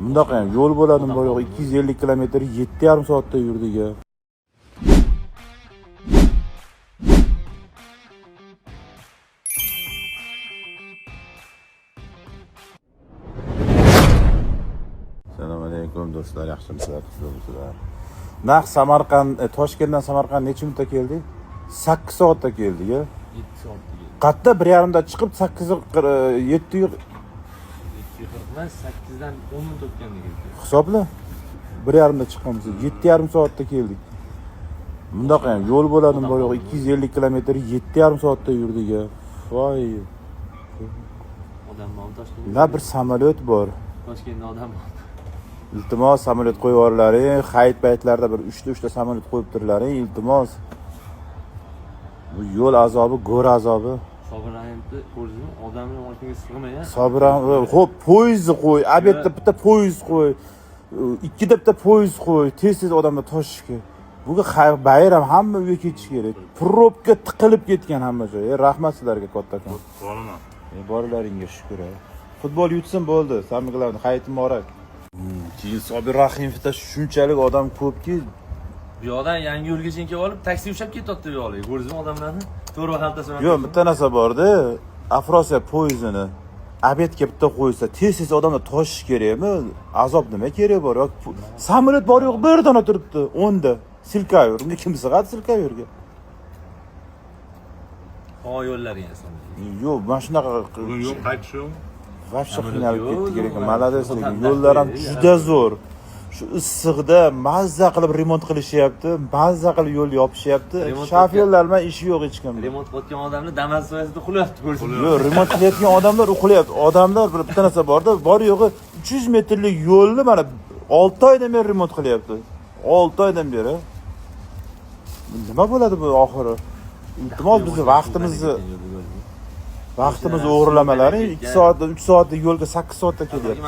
Bundoq ham yo'l bo'ladimi bu yo'q 250 kilometr 7,5 soatda yurdik ya. Assalomu alaykum do'stlar, yaxshimisizlar, xushsizlar. Naq Samarqand, Toshkentdan Samarqand necha minutda keldik? 8 soatda keldik ya. 7 soatda keldik. Qatta 1,5da chiqib 7:40 emas, 8dan 10 minut o'tganda keldik. hisobla. 1,5da chiqqanmiz, 7,5 soatda keldik. Bundoq ham yo'l bo'ladimi bu yo'q 250 kilometr 7,5 soatda yurdik ya. Voy. Odam bor Toshkentda. Na bir samolyot bor. Toshkentda odam bor. Iltimos samolyot qo'yib yuborlaring, hayit paytlarida bir 3 ta samolyot qo'yib turlaring, iltimos. Bu yo'l azobi, go'r azobi. Sobir ayamni ko'rdingmi? Odamning ortiga sig'maydi. Sobir xo'p, poyezdni qo'y, obedda bitta poyezd qo'y. Ikkita bitta poyezd qo'y, tez odamlar toshishga. Buga bayram hamma uyga ketish kerak. Probka tiqilib ketgan hamma joy. Rahmat sizlarga kattakon. Boraman. Borlaringga shukr. Futbol yutsin bo'ldi. Samiglarni hayiti muborak. Keyin Sobir Rahimovda shunchalik odam ko'pki, Bu yoqdan yangi yo'lgacha kelib olib, taksi ushlab ketyapti bu yoqga. Ko'rdingmi odamlarni? To'rva xaltasi bilan. yo'q, bitta narsa bor-da. Afrosiya poyezdini obedga bitta qo'ysa, tez odamlar toshish kerakmi? Azob nima kerak bor? Yoki samolyot bor yo'q, bir dona turibdi, 10 da. Silkayver. Unga kim sig'adi silkaverga? Havo yo'llari inson. Yo'q, mana shunaqa Bugun yo'l qaytish yo'q. vaqtcha qiynalib ketdi kerak. Malades lekin yo'llar ham juda zo'r. Shu issiqda mazza qilib remont qilishyapti, mazza qilib yo'l yopishyapti. Shofyorlar bilan ishi yo'q hech kimning. Remont qilayotgan odamlar Damas soyasida uxlayapti, ko'rsingmi? Yo'q, remont qilayotgan odamlar uxlayapti. Odamlar bitta narsa bor-da, bor yo'g'i 300 metrlik yo'lni mana 6 oydan beri remont qilyapti. 6 oydan beri. Nima bo'ladi bu oxiri? Iltimos bizni vaqtimizni o'g'irlamalaring. 2 soat, 3 soatlik yo'lga 8 soatda kelyapti.